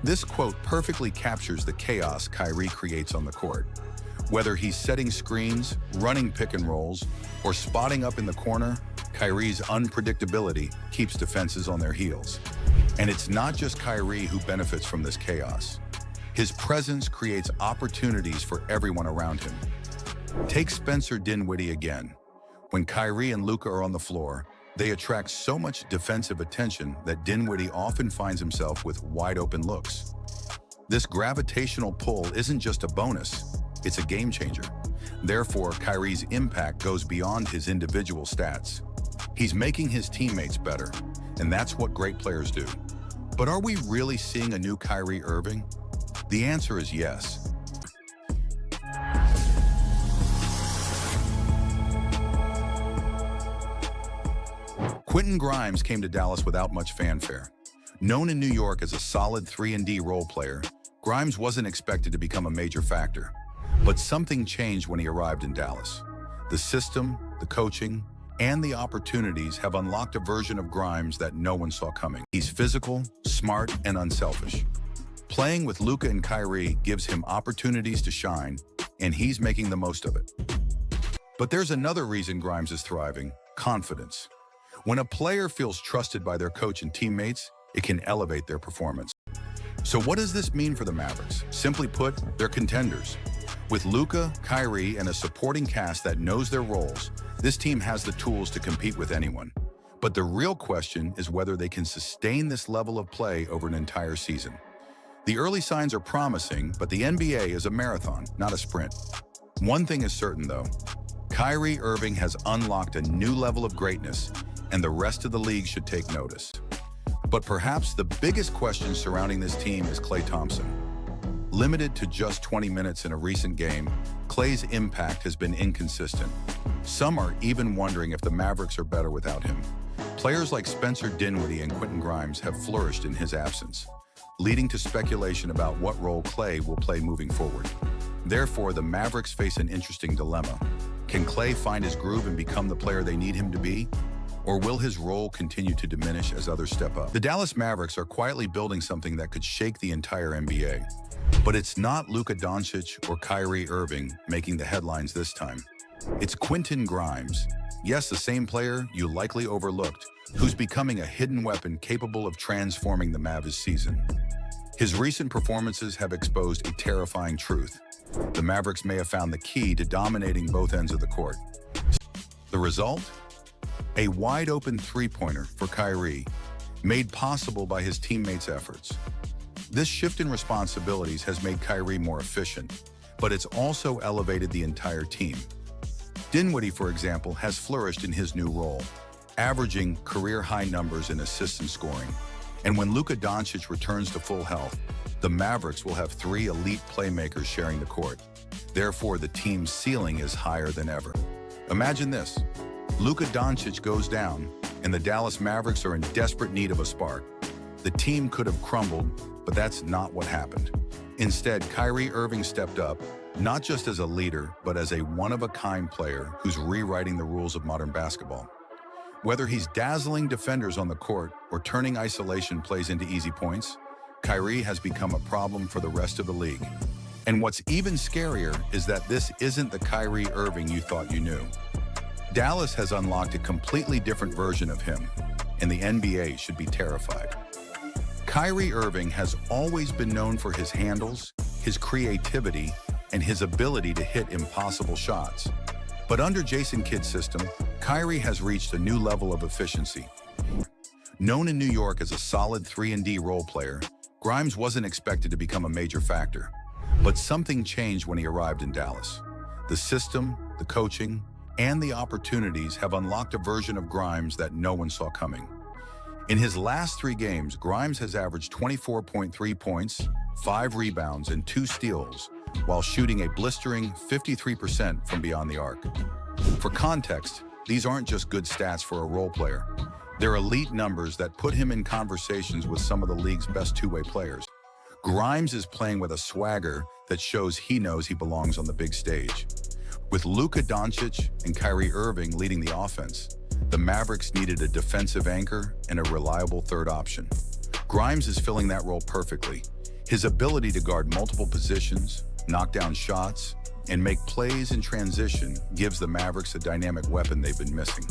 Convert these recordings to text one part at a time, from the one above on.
This quote perfectly captures the chaos Kyrie creates on the court. Whether he's setting screens, running pick and rolls, or spotting up in the corner, Kyrie's unpredictability keeps defenses on their heels. And it's not just Kyrie who benefits from this chaos. His presence creates opportunities for everyone around him. Take Spencer Dinwiddie again. When Kyrie and Luka are on the floor, they attract so much defensive attention that Dinwiddie often finds himself with wide-open looks. This gravitational pull isn't just a bonus, it's a game changer. Therefore, Kyrie's impact goes beyond his individual stats. He's making his teammates better, and that's what great players do. But are we really seeing a new Kyrie Irving? The answer is yes. Quentin Grimes came to Dallas without much fanfare. Known in New York as a solid 3-and-D role player, Grimes wasn't expected to become a major factor. But something changed when he arrived in Dallas. The system, the coaching, and the opportunities have unlocked a version of Grimes that no one saw coming. He's physical, smart, and unselfish. Playing with Luka and Kyrie gives him opportunities to shine, and he's making the most of it. But there's another reason Grimes is thriving: confidence. When a player feels trusted by their coach and teammates, it can elevate their performance. So what does this mean for the Mavericks? Simply put, they're contenders. With Luka, Kyrie, and a supporting cast that knows their roles, this team has the tools to compete with anyone. But the real question is whether they can sustain this level of play over an entire season. The early signs are promising, but the NBA is a marathon, not a sprint. One thing is certain, though. Kyrie Irving has unlocked a new level of greatness, and the rest of the league should take notice. But perhaps the biggest question surrounding this team is Klay Thompson. Limited to just 20 minutes in a recent game, Klay's impact has been inconsistent. Some are even wondering if the Mavericks are better without him. Players like Spencer Dinwiddie and Quentin Grimes have flourished in his absence, leading to speculation about what role Klay will play moving forward. Therefore, the Mavericks face an interesting dilemma. Can Klay find his groove and become the player they need him to be? Or will his role continue to diminish as others step up? The Dallas Mavericks are quietly building something that could shake the entire NBA. But it's not Luka Doncic or Kyrie Irving making the headlines this time. It's Quentin Grimes. Yes, the same player you likely overlooked, who's becoming a hidden weapon capable of transforming the Mavs season. His recent performances have exposed a terrifying truth. The Mavericks may have found the key to dominating both ends of the court. The result? A wide-open three-pointer for Kyrie, made possible by his teammates' efforts. This shift in responsibilities has made Kyrie more efficient, but it's also elevated the entire team. Dinwiddie, for example, has flourished in his new role, averaging career-high numbers in assists and scoring. And when Luka Doncic returns to full health, the Mavericks will have 3 elite playmakers sharing the court. Therefore, the team's ceiling is higher than ever. Imagine this. Luka Doncic goes down, and the Dallas Mavericks are in desperate need of a spark. The team could have crumbled, but that's not what happened. Instead, Kyrie Irving stepped up, not just as a leader, but as a one-of-a-kind player who's rewriting the rules of modern basketball. Whether he's dazzling defenders on the court or turning isolation plays into easy points, Kyrie has become a problem for the rest of the league. And what's even scarier is that this isn't the Kyrie Irving you thought you knew. Dallas has unlocked a completely different version of him, and the NBA should be terrified. Kyrie Irving has always been known for his handles, his creativity, and his ability to hit impossible shots. But under Jason Kidd's system, Kyrie has reached a new level of efficiency. Known in New York as a solid 3-and-D role player, Grimes wasn't expected to become a major factor. But something changed when he arrived in Dallas. The system, the coaching, and the opportunities have unlocked a version of Grimes that no one saw coming. In his last 3 games, Grimes has averaged 24.3 points, 5 rebounds, and 2 steals, while shooting a blistering 53% from beyond the arc. For context, these aren't just good stats for a role player. They're elite numbers that put him in conversations with some of the league's best two-way players. Grimes is playing with a swagger that shows he knows he belongs on the big stage. With Luka Doncic and Kyrie Irving leading the offense, the Mavericks needed a defensive anchor and a reliable third option. Grimes is filling that role perfectly. His ability to guard multiple positions, knock down shots, and make plays in transition gives the Mavericks a dynamic weapon they've been missing.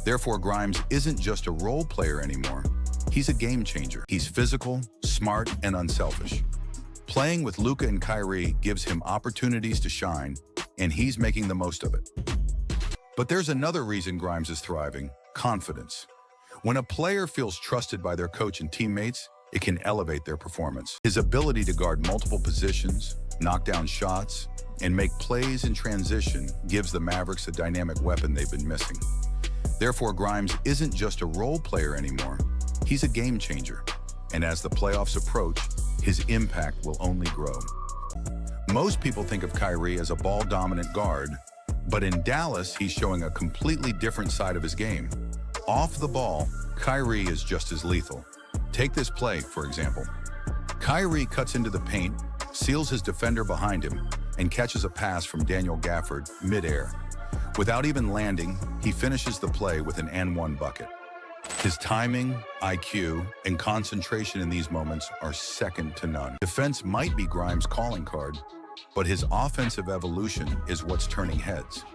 Therefore, Grimes isn't just a role player anymore. He's a game changer. He's physical, smart, and unselfish. Playing with Luka and Kyrie gives him opportunities to shine, and he's making the most of it. But there's another reason Grimes is thriving: confidence. When a player feels trusted by their coach and teammates, it can elevate their performance. His ability to guard multiple positions, knock down shots, and make plays in transition gives the Mavericks a dynamic weapon they've been missing. Therefore, Grimes isn't just a role player anymore. He's a game changer. And as the playoffs approach, his impact will only grow. Most people think of Kyrie as a ball-dominant guard, but in Dallas, he's showing a completely different side of his game. Off the ball, Kyrie is just as lethal. Take this play, for example. Kyrie cuts into the paint, seals his defender behind him, and catches a pass from Daniel Gafford midair. Without even landing, he finishes the play with an and-one bucket. His timing, IQ, and concentration in these moments are second to none. Defense might be Grimes' calling card, but his offensive evolution is what's turning heads.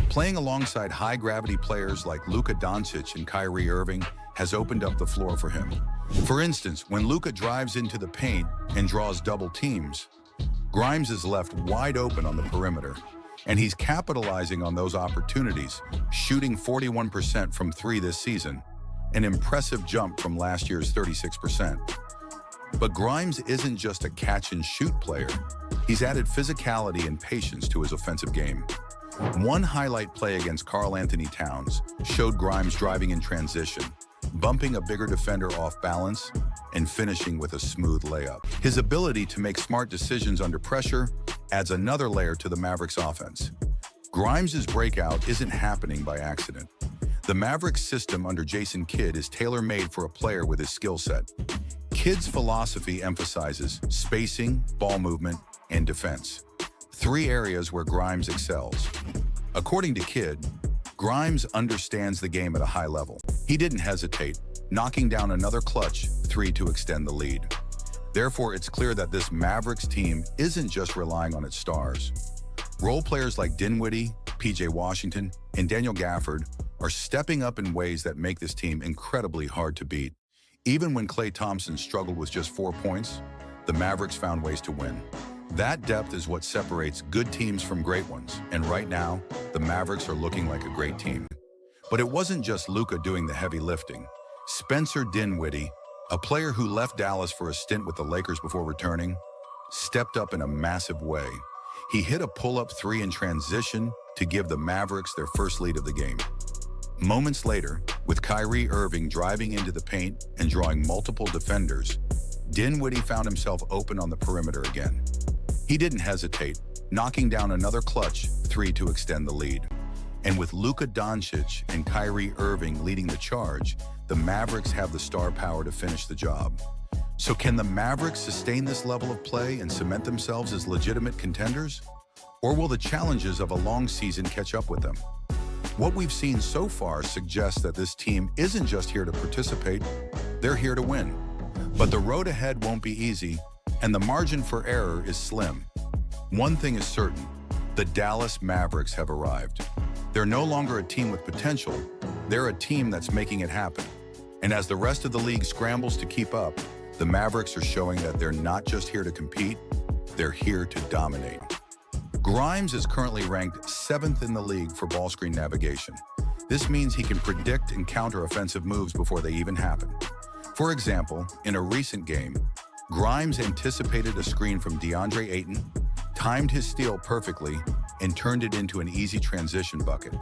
Playing alongside high-gravity players like Luka Doncic and Kyrie Irving has opened up the floor for him. For instance, when Luka drives into the paint and draws double teams, Grimes is left wide open on the perimeter, and he's capitalizing on those opportunities, shooting 41% from three this season, an impressive jump from last year's 36%. But Grimes isn't just a catch-and-shoot player. He's added physicality and patience to his offensive game. One highlight play against Karl Anthony Towns showed Grimes driving in transition, bumping a bigger defender off balance, and finishing with a smooth layup. His ability to make smart decisions under pressure adds another layer to the Mavericks' offense. Grimes' breakout isn't happening by accident. The Mavericks system under Jason Kidd is tailor-made for a player with his skill set. Kidd's philosophy emphasizes spacing, ball movement, and defense, three areas where Grimes excels. According to Kidd, Grimes understands the game at a high level. He didn't hesitate, knocking down another clutch three to extend the lead. Therefore, it's clear that this Mavericks team isn't just relying on its stars. Role players like Dinwiddie, PJ Washington, and Daniel Gafford are stepping up in ways that make this team incredibly hard to beat. Even when Klay Thompson struggled with just 4 points, the Mavericks found ways to win. That depth is what separates good teams from great ones, and right now, the Mavericks are looking like a great team. But it wasn't just Luka doing the heavy lifting. Spencer Dinwiddie, a player who left Dallas for a stint with the Lakers before returning, stepped up in a massive way. He hit a pull-up three in transition to give the Mavericks their first lead of the game. Moments later, with Kyrie Irving driving into the paint and drawing multiple defenders, Dinwiddie found himself open on the perimeter again. He didn't hesitate, knocking down another clutch three to extend the lead. And with Luka Doncic and Kyrie Irving leading the charge, the Mavericks have the star power to finish the job. So can the Mavericks sustain this level of play and cement themselves as legitimate contenders? Or will the challenges of a long season catch up with them? What we've seen so far suggests that this team isn't just here to participate, they're here to win. But the road ahead won't be easy, and the margin for error is slim. One thing is certain: the Dallas Mavericks have arrived. They're no longer a team with potential, they're a team that's making it happen. And as the rest of the league scrambles to keep up, the Mavericks are showing that they're not just here to compete, they're here to dominate. Grimes is currently ranked 7th in the league for ball screen navigation. This means he can predict and counter offensive moves before they even happen. For example, in a recent game, Grimes anticipated a screen from DeAndre Ayton, timed his steal perfectly, and turned it into an easy transition bucket.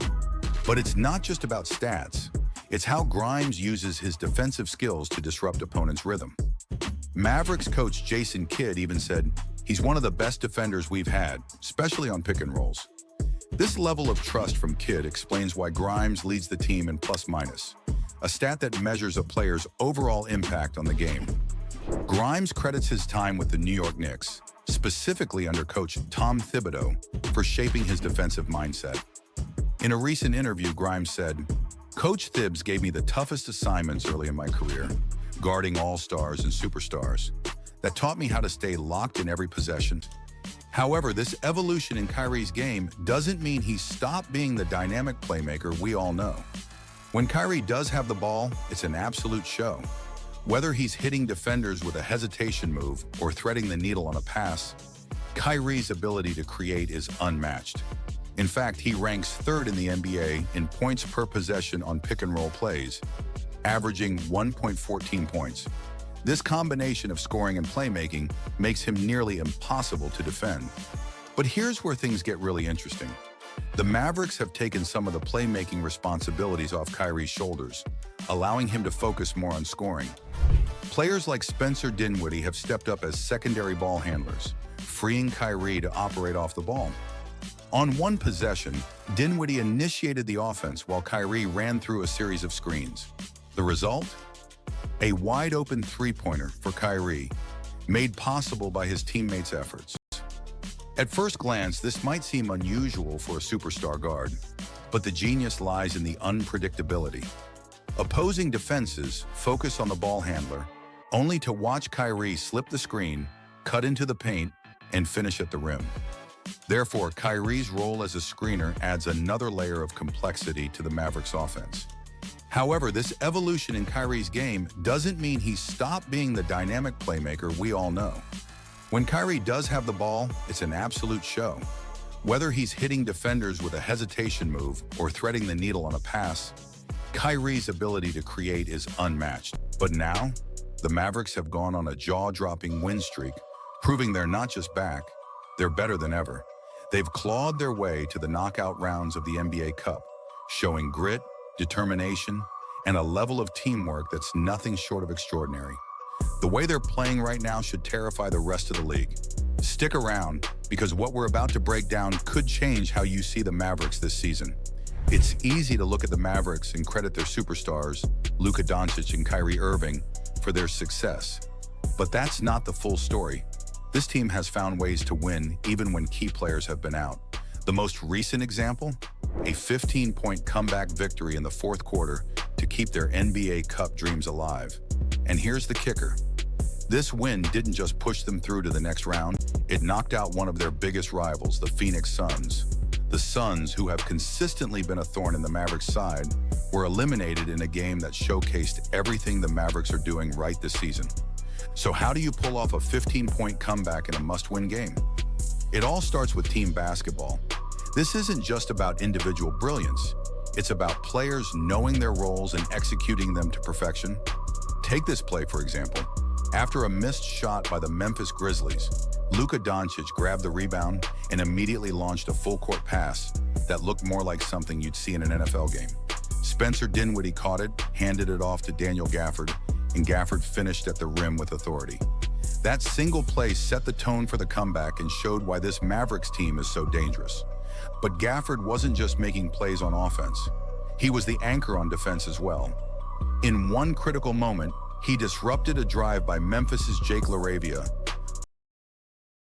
But it's not just about stats. It's how Grimes uses his defensive skills to disrupt opponents' rhythm. Mavericks coach Jason Kidd even said, "He's one of the best defenders we've had, especially on pick and rolls." This level of trust from Kidd explains why Grimes leads the team in plus-minus, a stat that measures a player's overall impact on the game. Grimes credits his time with the New York Knicks, specifically under coach Tom Thibodeau, for shaping his defensive mindset. In a recent interview, Grimes said, "Coach Thibs gave me the toughest assignments early in my career, guarding all-stars and superstars. that taught me how to stay locked in every possession. However, this evolution in Kyrie's game doesn't mean he stopped being the dynamic playmaker we all know. When Kyrie does have the ball, it's an absolute show. Whether he's hitting defenders with a hesitation move or threading the needle on a pass, Kyrie's ability to create is unmatched. In fact, he ranks third in the NBA in points per possession on pick-and-roll plays, averaging 1.14 points. This combination of scoring and playmaking makes him nearly impossible to defend. But here's where things get really interesting. The Mavericks have taken some of the playmaking responsibilities off Kyrie's shoulders, allowing him to focus more on scoring. Players like Spencer Dinwiddie have stepped up as secondary ball handlers, freeing Kyrie to operate off the ball. On one possession, Dinwiddie initiated the offense while Kyrie ran through a series of screens. The result? A wide-open three-pointer for Kyrie, made possible by his teammates' efforts. At first glance, this might seem unusual for a superstar guard, but the genius lies in the unpredictability. Opposing defenses focus on the ball handler, only to watch Kyrie slip the screen, cut into the paint, and finish at the rim. Therefore, Kyrie's role as a screener adds another layer of complexity to the Mavericks' offense. However, this evolution in Kyrie's game doesn't mean he stopped being the dynamic playmaker we all know. When Kyrie does have the ball, it's an absolute show. Whether he's hitting defenders with a hesitation move or threading the needle on a pass, Kyrie's ability to create is unmatched. But now, the Mavericks have gone on a jaw-dropping win streak, proving they're not just back, they're better than ever. They've clawed their way to the knockout rounds of the NBA Cup, showing grit, determination, and a level of teamwork that's nothing short of extraordinary. The way they're playing right now should terrify the rest of the league. Stick around, because what we're about to break down could change how you see the Mavericks this season. It's easy to look at the Mavericks and credit their superstars, Luka Doncic and Kyrie Irving, for their success. But that's not the full story. This team has found ways to win even when key players have been out. The most recent example? A 15-point comeback victory in the fourth quarter to keep their NBA Cup dreams alive. And here's the kicker. This win didn't just push them through to the next round, it knocked out one of their biggest rivals, the Phoenix Suns. The Suns, who have consistently been a thorn in the Mavericks' side, were eliminated in a game that showcased everything the Mavericks are doing right this season. So how do you pull off a 15-point comeback in a must-win game? It all starts with team basketball. This isn't just about individual brilliance. It's about players knowing their roles and executing them to perfection. Take this play, for example. After a missed shot by the Memphis Grizzlies, Luka Doncic grabbed the rebound and immediately launched a full-court pass that looked more like something you'd see in an NFL game. Spencer Dinwiddie caught it, handed it off to Daniel Gafford, and Gafford finished at the rim with authority. That single play set the tone for the comeback and showed why this Mavericks team is so dangerous. But Gafford wasn't just making plays on offense. He was the anchor on defense as well. In one critical moment, he disrupted a drive by Memphis's Jake LaRavia